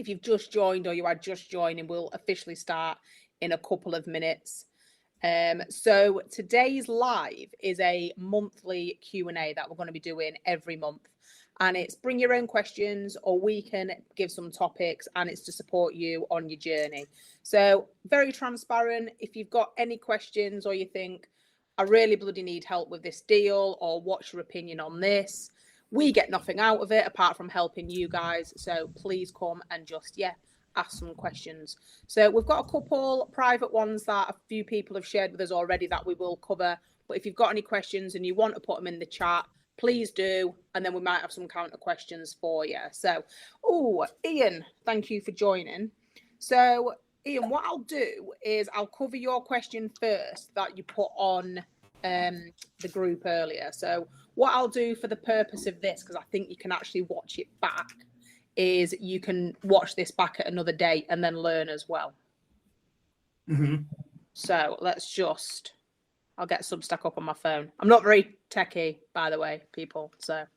If you've just joined or you are just joining, we'll officially start in a couple of minutes. So today's live is a monthly Q&A that we're going to be doing every month. And it's bring your own questions, or we can give some topics, and it's to support you on your journey. So very transparent. If you've got any questions, or you think, I really bloody need help with this deal, or what's your opinion on this? We get nothing out of it apart from helping you guys. So please come and just, ask some questions. So we've got a couple private ones that a few people have shared with us already that we will cover. But if you've got any questions and you want to put them in the chat, please do. And then we might have some counter questions for you. So, Ian, thank you for joining. So, Ian, what I'll do is I'll cover your question first that you put on the group earlier. So what I'll do for the purpose of this, because I think you can actually watch it back, is you can watch this back at another date and then learn as well. Mm-hmm. So I'll get Substack up on my phone. I'm not very techie, by the way, people. So if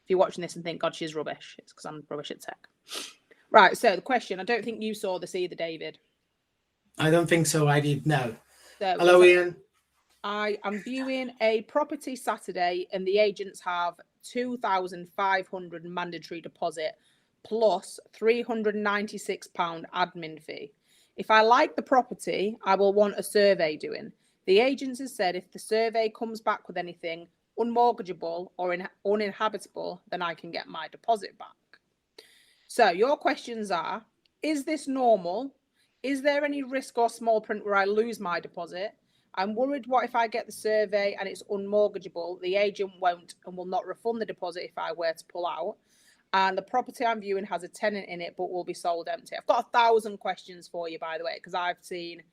you're watching this and think, God, she's rubbish, it's because I'm rubbish at tech. Right, so the question, I don't think you saw this either, David. I don't think so, I did, no. So, hello, Ian. I am viewing a property Saturday and the agents have £2,500 mandatory deposit plus £396 admin fee. If I like the property, I will want a survey doing. The agents have said if the survey comes back with anything unmortgageable or uninhabitable, then I can get my deposit back. So your questions are, is this normal? Is there any risk or small print where I lose my deposit? I'm worried what if I get the survey and it's unmortgageable, the agent won't and will not refund the deposit if I were to pull out. And the property I'm viewing has a tenant in it, but will be sold empty. I've got 1,000 questions for you, by the way, because I've seen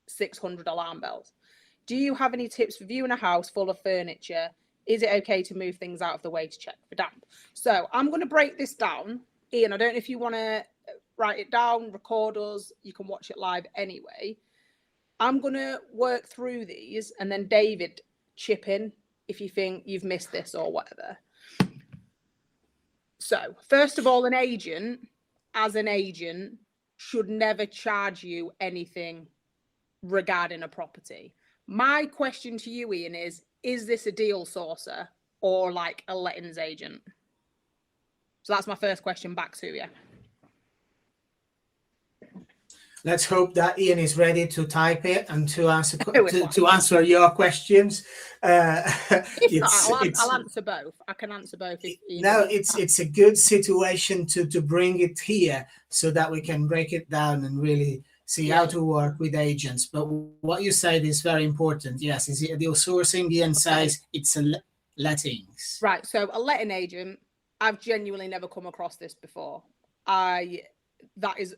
600 alarm bells. Do you have any tips for viewing a house full of furniture? Is it okay to move things out of the way to check for damp? So I'm going to break this down. Ian, I don't know if you want to write it down, record us. You can watch it live anyway. I'm going to work through these and then David chip in if you think you've missed this or whatever. So first of all, an agent, as an agent, should never charge you anything regarding a property. My question to you, Ian, is this a deal sourcer or like a lettings agent? So that's my first question back to you. Let's hope that Ian is ready to type it and to answer to answer your questions. I'll answer both. I can answer both. It's a good situation to bring it here so that we can break it down and really see how to work with agents. But what you said is very important. Yes, is it a deal sourcing? Ian says it's a lettings. Right. So a letting agent, I've genuinely never come across this before. That is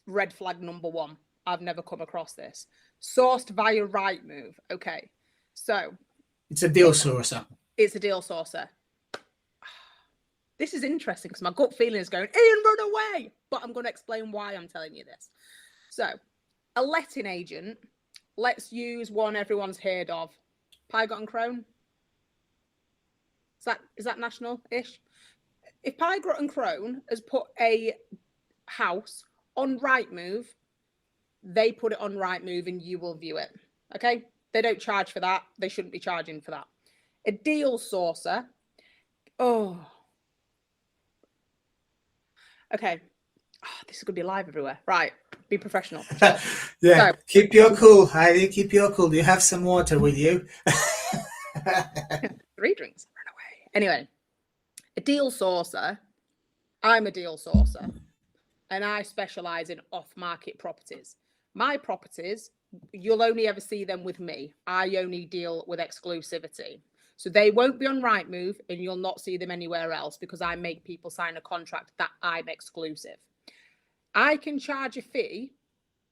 red flag number one. I've never come across this. Sourced via Rightmove. Okay. So it's a deal sourcer. It's a deal sourcer. This is interesting because my gut feeling is going, Ian, run away. But I'm going to explain why I'm telling you this. So a letting agent, let's use one everyone's heard of. Pygott and Crone. Is that national-ish? If Pygott and Crone has put a house on Rightmove, they put it on Rightmove and you will view it. Okay? They don't charge for that. They shouldn't be charging for that. A deal sourcer. Oh. Okay. This is going to be live everywhere. Right. Be professional. So, keep your cool, Heidi. Keep your cool. Do you have some water with you? 3 drinks. Run away. Anyway. A deal sourcer. I'm a deal sourcer. And I specialize in off-market properties. My properties, you'll only ever see them with me. I only deal with exclusivity. So they won't be on Rightmove and you'll not see them anywhere else because I make people sign a contract that I'm exclusive. I can charge a fee,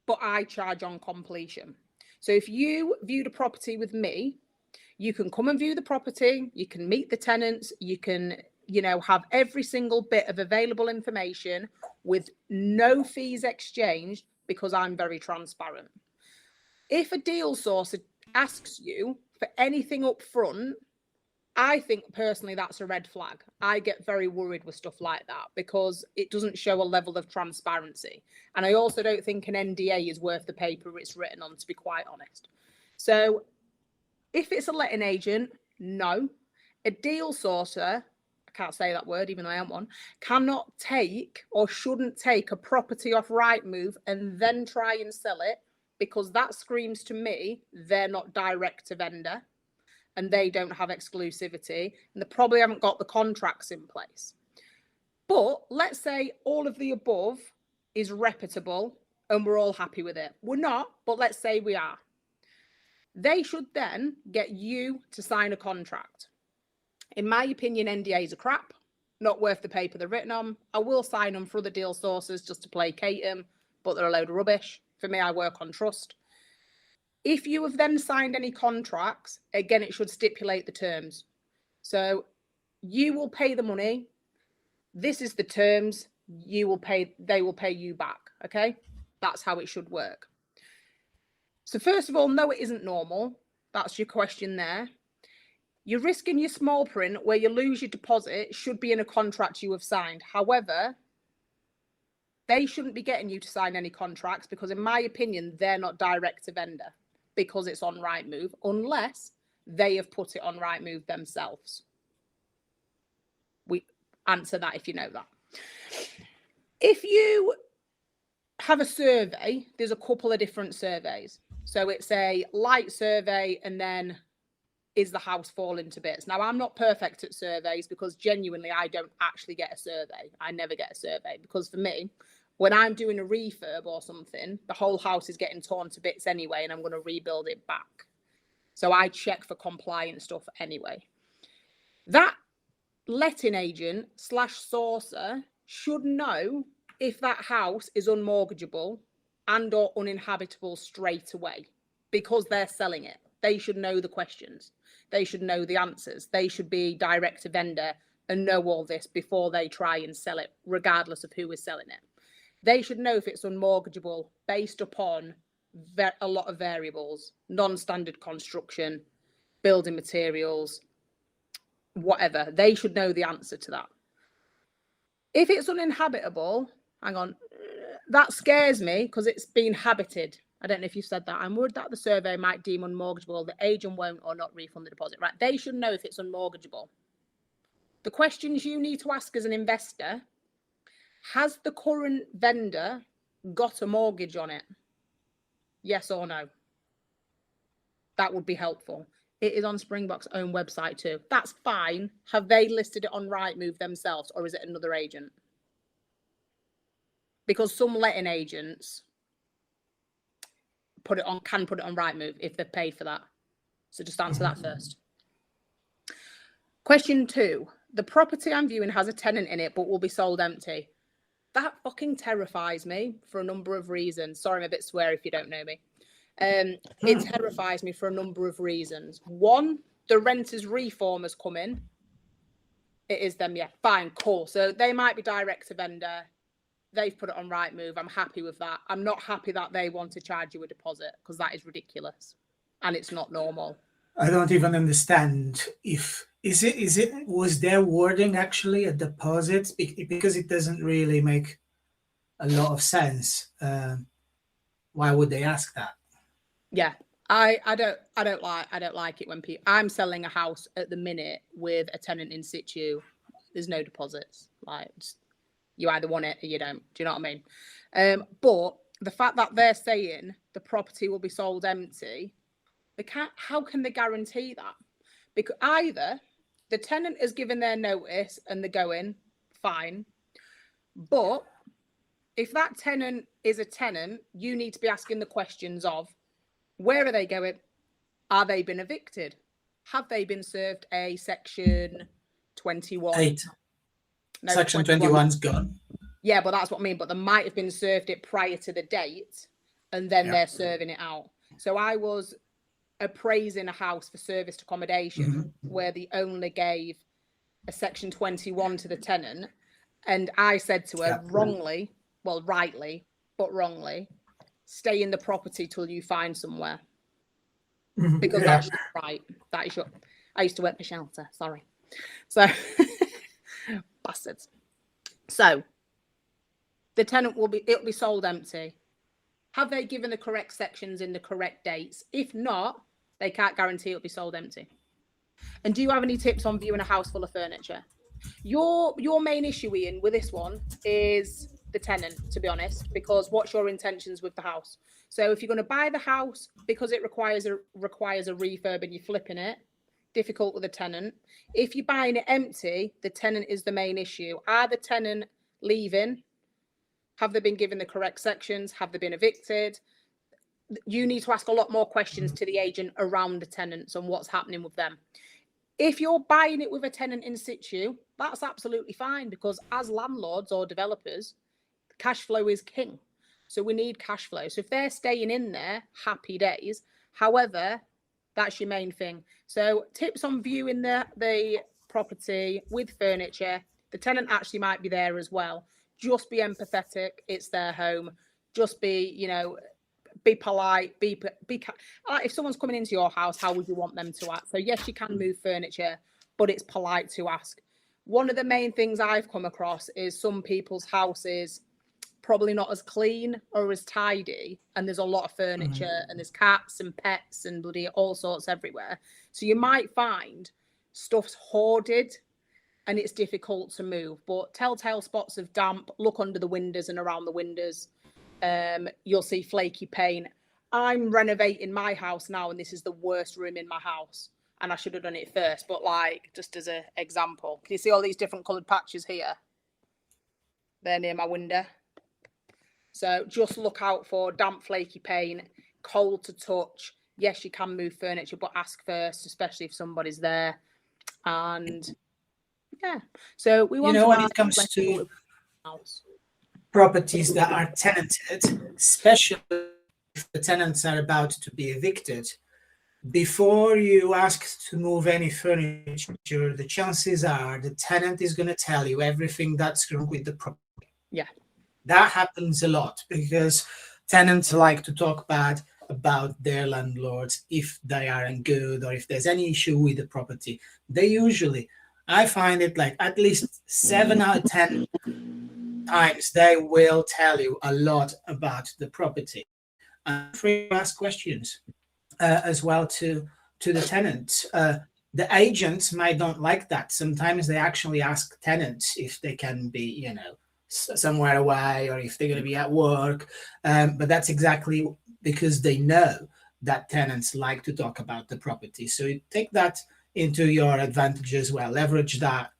but I charge on completion. So if you viewed a property with me, you can come and view the property, you can meet the tenants, you can, have every single bit of available information with no fees exchanged because I'm very transparent. If a deal sourcer asks you for anything up front, I think personally that's a red flag. I get very worried with stuff like that because it doesn't show a level of transparency. And I also don't think an NDA is worth the paper it's written on, to be quite honest. So if it's a letting agent, no. A deal sourcer, I can't say that word even though I am one, cannot take or shouldn't take a property off Rightmove and then try and sell it, because that screams to me they're not direct to vendor and they don't have exclusivity and they probably haven't got the contracts in place. But let's say all of the above is reputable and we're all happy with it. We're not, but let's say we are. They should then get you to sign a contract. In my opinion, NDAs are crap, not worth the paper they're written on. I will sign them for other deal sources just to placate them, but they're a load of rubbish. For me, I work on trust. If you have then signed any contracts, again, it should stipulate the terms. So you will pay the money. This is the terms. You will pay, they will pay you back. Okay? That's how it should work. So first of all, no, it isn't normal. That's your question there. Your risk in your small print where you lose your deposit should be in a contract you have signed. However, they shouldn't be getting you to sign any contracts because in my opinion, they're not direct to vendor because it's on Rightmove unless they have put it on Rightmove themselves. We answer that if you know that. If you have a survey, there's a couple of different surveys. So it's a light survey and then is the house falling to bits? Now, I'm not perfect at surveys because genuinely I don't actually get a survey. I never get a survey because for me, when I'm doing a refurb or something, the whole house is getting torn to bits anyway and I'm going to rebuild it back. So I check for compliance stuff anyway. That letting agent / sourcer should know if that house is unmortgageable and or uninhabitable straight away because they're selling it. They should know the questions. They should know the answers. They should be direct to vendor and know all this before they try and sell it, regardless of who is selling it. They should know if it's unmortgageable based upon a lot of variables, non-standard construction, building materials, whatever. They should know the answer to that. If it's uninhabitable, hang on, that scares me because it's been habited. I don't know if you said that. I'm worried that the survey might deem unmortgageable. The agent won't or not refund the deposit. Right? They should know if it's unmortgageable. The questions you need to ask as an investor: has the current vendor got a mortgage on it? Yes or no? That would be helpful. It is on Springbok's own website too. That's fine. Have they listed it on Rightmove themselves or is it another agent? Because some letting agents can put it on Rightmove if they've paid for that. So just answer that first. Question 2. The property I'm viewing has a tenant in it but will be sold empty. That fucking terrifies me for a number of reasons. Sorry, I'm a bit swear if you don't know me. It terrifies me for a number of reasons. One, the renters reform has come in. It is them, yeah. Fine, cool. So they might be direct to vendor. They've put it on Rightmove. I'm happy with that. I'm not happy that they want to charge you a deposit because that is ridiculous and it's not normal. I don't even understand if was their wording actually a deposit, because it doesn't really make a lot of sense. Why would they ask that? Yeah, I don't like it when people. I'm selling a house at the minute with a tenant in situ. There's no deposits. Like, you either want it or you don't. Do you know what I mean? But the fact that they're saying the property will be sold empty, how can they guarantee that? Because either the tenant has given their notice and they're going, fine. But if that tenant is a tenant, you need to be asking the questions of, where are they going? Are they been evicted? Have they been served a Section 21? 8. No, Section 21's gone. Yeah, but that's what I mean. But they might have been served it prior to the date and then they're serving it out. So I was appraising a house for serviced accommodation where they only gave a Section 21 to the tenant. And I said to her rightly, but wrongly, stay in the property till you find somewhere. Because that's right. That is your. I used to work for shelter, sorry. So, bastards. So, the tenant it'll be sold empty. Have they given the correct sections in the correct dates? If not, they can't guarantee it'll be sold empty. And do you have any tips on viewing a house full of furniture? Your main issue, Ian, with this one is the tenant, to be honest, because what's your intentions with the house? So if you're going to buy the house because it requires a refurb and you're flipping it, difficult with a tenant. If you're buying it empty, the tenant is the main issue. Are the tenant leaving? Have they been given the correct sections? Have they been evicted? You need to ask a lot more questions to the agent around the tenants and what's happening with them. If you're buying it with a tenant in situ, that's absolutely fine, because as landlords or developers, cash flow is king. So we need cash flow. So if they're staying in there, happy days. However, that's your main thing. So tips on viewing the property with furniture. The tenant actually might be there as well. Just be empathetic. It's their home. Just be, be polite. If someone's coming into your house, how would you want them to act? So yes, you can move furniture, but it's polite to ask. One of the main things I've come across is some people's houses probably not as clean or as tidy, and there's a lot of furniture and there's cats and pets and bloody all sorts everywhere. So you might find stuff's hoarded and it's difficult to move. But telltale spots of damp, look under the windows and around the windows. You'll see flaky paint. I'm renovating my house now, and this is the worst room in my house, and I should have done it first, but just as an example, can you see all these different coloured patches here? They're near my window. So just look out for damp, flaky paint, cold to touch. Yes, you can move furniture, but ask first, especially if somebody's there. And yeah, so we want when it comes to properties that are tenanted, especially if the tenants are about to be evicted, before you ask to move any furniture, the chances are the tenant is going to tell you everything that's wrong with the property. Yeah. That happens a lot because tenants like to talk bad about their landlords if they aren't good or if there's any issue with the property. I find it like at least 7 out of 10 times they will tell you a lot about the property. And free to ask questions as well to the tenants. The agents might not like that. Sometimes they actually ask tenants if they can be, somewhere away or if they're going to be at work. But that's exactly because they know that tenants like to talk about the property. So you take that into your advantage as well. Leverage that.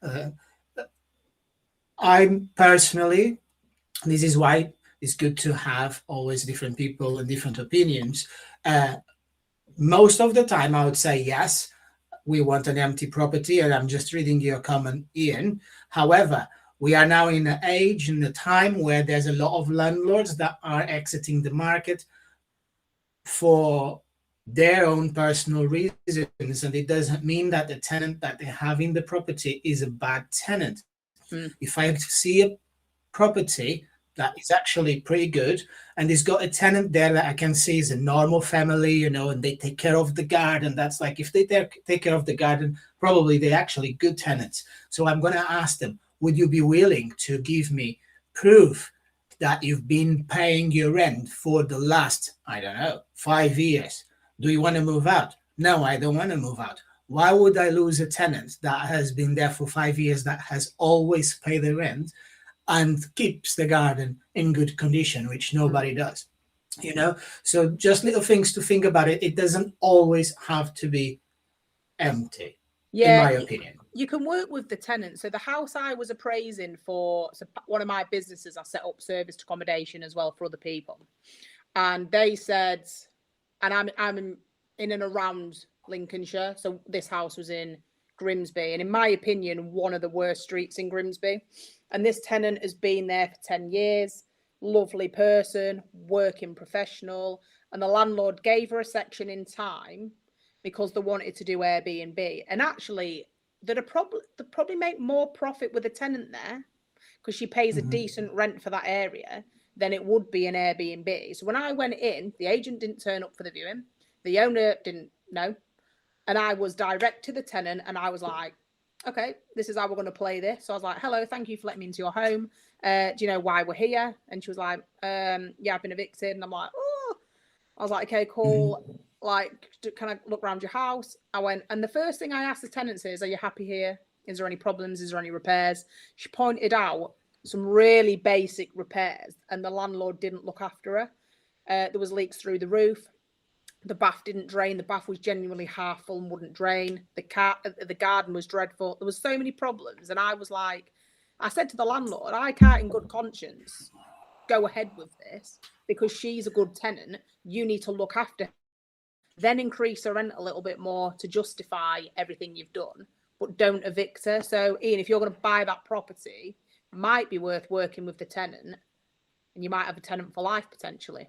I'm personally, this is why it's good to have always different people and different opinions. Most of the time, I would say yes, we want an empty property, and I'm just reading your comment, Ian. However, we are now in an age, in a time where there's a lot of landlords that are exiting the market for their own personal reasons, and it doesn't mean that the tenant that they have in the property is a bad tenant. If I see a property that is actually pretty good and it's got a tenant there that I can see is a normal family, and they take care of the garden, that's like, if they take care of the garden, probably they're actually good tenants. So I'm going to ask them, would you be willing to give me proof that you've been paying your rent for the last, 5 years? Do you want to move out? No, I don't want to move out. Why would I lose a tenant that has been there for 5 years, that has always paid the rent and keeps the garden in good condition, which nobody does? So just little things to think about it. It doesn't always have to be empty, in my opinion. You can work with the tenant. So the house I was appraising for, so one of my businesses, I set up serviced accommodation as well for other people. And they said, and I'm in and around Lincolnshire. So this house was in Grimsby. And in my opinion, one of the worst streets in Grimsby. And this tenant has been there for 10 years. Lovely person, working professional. And the landlord gave her a section in time because they wanted to do Airbnb. And actually, they'd probably make more profit with a tenant there because she pays a decent rent for that area than it would be an Airbnb. So when I went in, the agent didn't turn up for the viewing. The owner didn't know. And I was direct to the tenant, and I was like, okay, this is how we're going to play this. So I was like, hello, thank you for letting me into your home. Do you know why we're here? And she was like, yeah, I've been evicted. And I'm like, oh. I was like, okay, cool. Like, can I look around your house? I went, and the first thing I asked the tenants is, are you happy here? Is there any problems? Is there any repairs? She pointed out some really basic repairs, and the landlord didn't look after her. There was leaks through the roof. The bath didn't drain. The bath was genuinely half full and wouldn't drain. The garden was dreadful. There was so many problems. And I was like, I said to the landlord, I can't in good conscience go ahead with this because she's a good tenant. You need to look after her. Then increase her rent a little bit more to justify everything you've done, but don't evict her. So, Ian, if you're going to buy that property, it might be worth working with the tenant, and you might have a tenant for life potentially.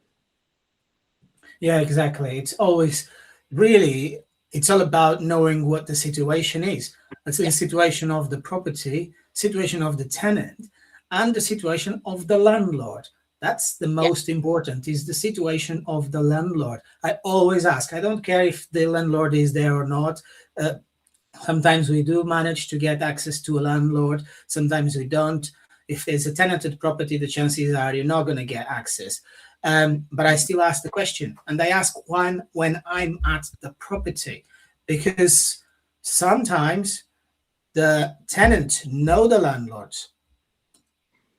Yeah, exactly. It's always really, it's all about knowing what the situation is. It's the situation of the property, situation of the tenant, and the situation of the landlord. That's the most important, is the situation of the landlord. I always ask, I don't care if the landlord is there or not. Sometimes we do manage to get access to a landlord. Sometimes we don't. If there's a tenanted property, the chances are you're not going to get access. But I still ask the question, and I ask when I'm at the property, because sometimes the tenant know the landlord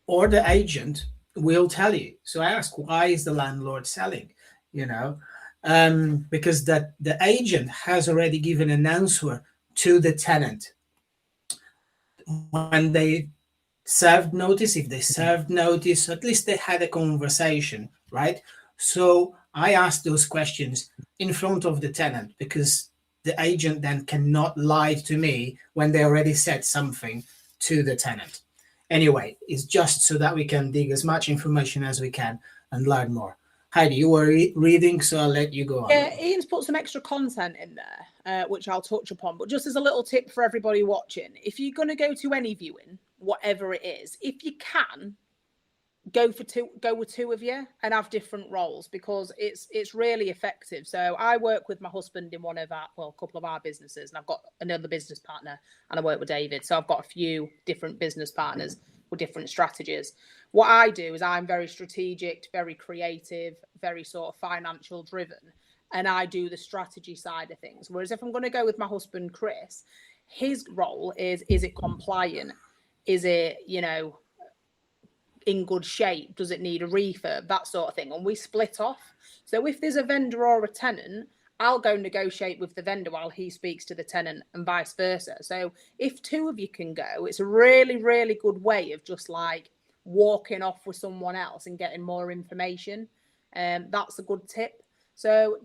or the agent will tell you. So I ask, why is the landlord selling? Because the agent has already given an answer to the tenant when they served notice. If they served notice, at least they had a conversation, right? So I ask those questions in front of the tenant, because the agent then cannot lie to me when they already said something to the tenant. Anyway, it's just so that we can dig as much information as we can and learn more. Heidi, you were reading, so I'll let you go on. Yeah, Ian's put some extra content in there, which I'll touch upon. But just as a little tip for everybody watching, if you're going to go to any viewing, whatever it is, if you can, go with two of you and have different roles, because it's really effective. So I work with my husband in a couple of our businesses, and I've got another business partner, and I work with David. So I've got a few different business partners with different strategies. What I do is I'm very strategic, very creative, very sort of financial driven, and I do the strategy side of things. Whereas if I'm going to go with my husband, Chris, his role is it compliant? Is it, in good shape? Does it need a refurb? That sort of thing. And we split off. So if there's a vendor or a tenant, I'll go negotiate with the vendor while he speaks to the tenant, and vice versa. So if two of you can go, it's a really, really good way of just like walking off with someone else and getting more information. That's a good tip. So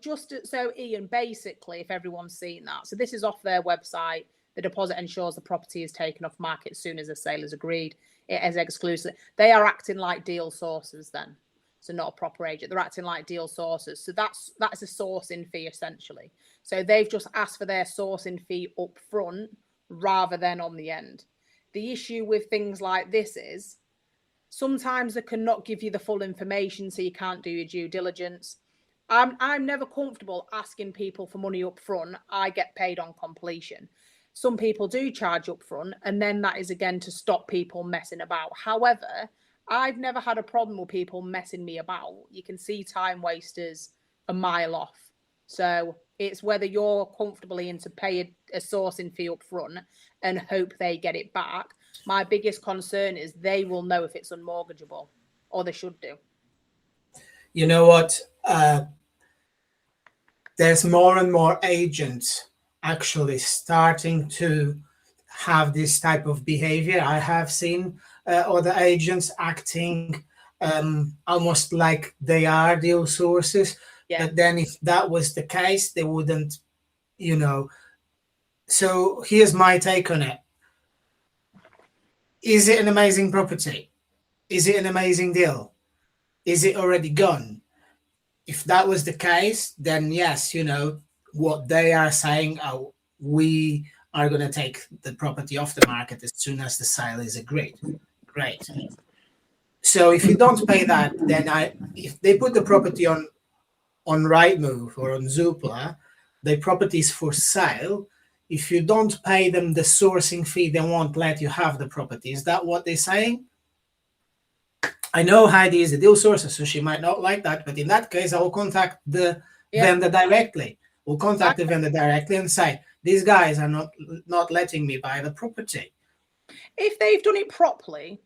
Ian, basically, if everyone's seen that, so this is off their website. The deposit ensures the property is taken off market as soon as a sale is agreed. It is exclusive. They are acting like deal sources then. So not a proper agent. They're acting like deal sources. So that's a sourcing fee essentially. So they've just asked for their sourcing fee up front rather than on the end. The issue with things like this is sometimes they cannot give you the full information, so you can't do your due diligence. I'm never comfortable asking people for money up front. I get paid on completion. Some people do charge up front, and then that is again to stop people messing about. However, I've never had a problem with people messing me about. You can see time wasters a mile off. So it's whether you're comfortably in to pay a sourcing fee up front and hope they get it back. My biggest concern is they will know if it's unmortgageable, or they should do. You know what? There's more and more agents actually starting to have this type of behavior. I have seen other agents acting almost like they are deal sources. Yeah. But then if that was the case, they wouldn't, So here's my take on it. Is it an amazing property? Is it an amazing deal? Is it already gone? If that was the case, then yes, what they are saying, we are going to take the property off the market as soon as the sale is agreed. Great. So if you don't pay that, then if they put the property on Rightmove or on Zoopla, the property is for sale, if you don't pay them the sourcing fee, they won't let you have the property. Is that what they're saying? I know Heidi is a deal sourcer, so she might not like that, but in that case, I will contact the vendor directly. We'll contact the vendor directly and say, these guys are not letting me buy the property. If they've done it properly,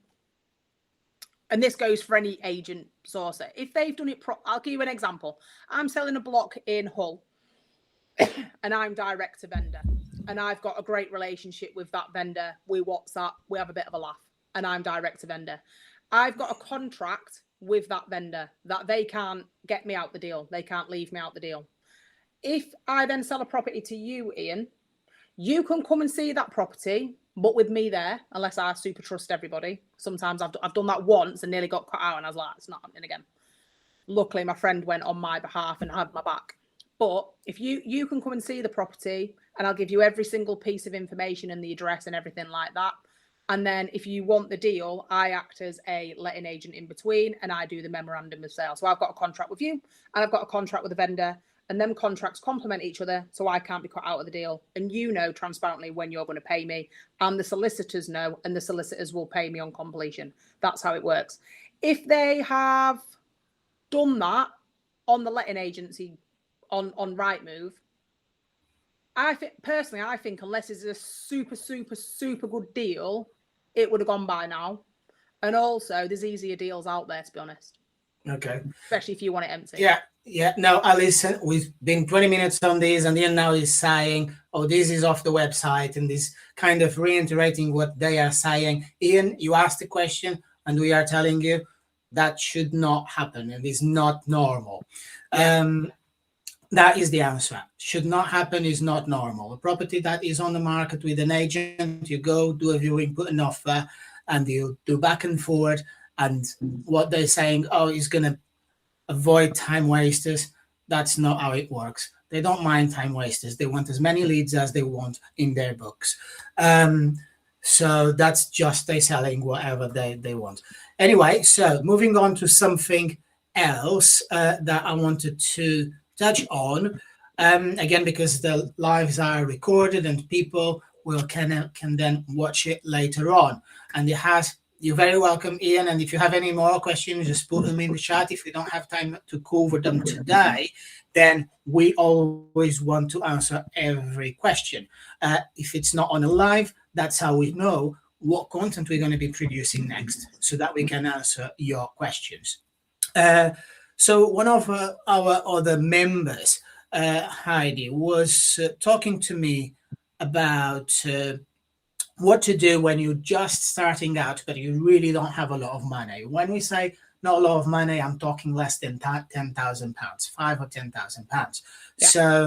and this goes for any agent sourcer, if they've done it I'll give you an example. I'm selling a block in Hull, and I'm direct to vendor, and I've got a great relationship with that vendor. We WhatsApp, we have a bit of a laugh, and I'm direct to vendor. I've got a contract with that vendor that they can't get me out the deal. They can't leave me out the deal. If I then sell a property to you, Ian, you can come and see that property, but with me there, unless I super trust everybody. Sometimes I've done that once and nearly got cut out, and I was like, it's not happening again. Luckily, my friend went on my behalf and had my back. But if you can come and see the property, and I'll give you every single piece of information and the address and everything like that. And then if you want the deal, I act as a letting agent in between, and I do the memorandum of sale. So I've got a contract with you, and I've got a contract with the vendor, and them contracts complement each other, so I can't be cut out of the deal. And you know transparently when you're going to pay me, and the solicitors know, and the solicitors will pay me on completion. That's how it works. If they have done that on the letting agency on Rightmove, I think unless it's a super, super, super good deal, it would have gone by now. And also, there's easier deals out there, to be honest. Okay. Especially if you want it empty. Yeah. No, Alison, we've been 20 minutes on this, and Ian now is saying, oh, this is off the website, and this kind of reiterating what they are saying. Ian, you asked the question, and we are telling you that should not happen, and is not normal. That is the answer. Should not happen, is not normal. A property that is on the market with an agent, you go do a viewing, put an offer, and you do back and forward. And what they're saying, oh, is going to avoid time wasters. That's not how it works. They don't mind time wasters. They want as many leads as they want in their books. So that's just they selling whatever they want. Anyway, so moving on to something else that I wanted to touch on, again, because the lives are recorded and people can then watch it later on. And you're very welcome, Ian. And if you have any more questions, just put them in the chat. If we don't have time to cover them today, then we always want to answer every question. If it's not on a live, that's how we know what content we're going to be producing next, so that we can answer your questions. So one of our other members, Heidi, was talking to me about what to do when you're just starting out, but you really don't have a lot of money. When we say not a lot of money, I'm talking less than £10,000, £5,000 or £10,000. Yeah. So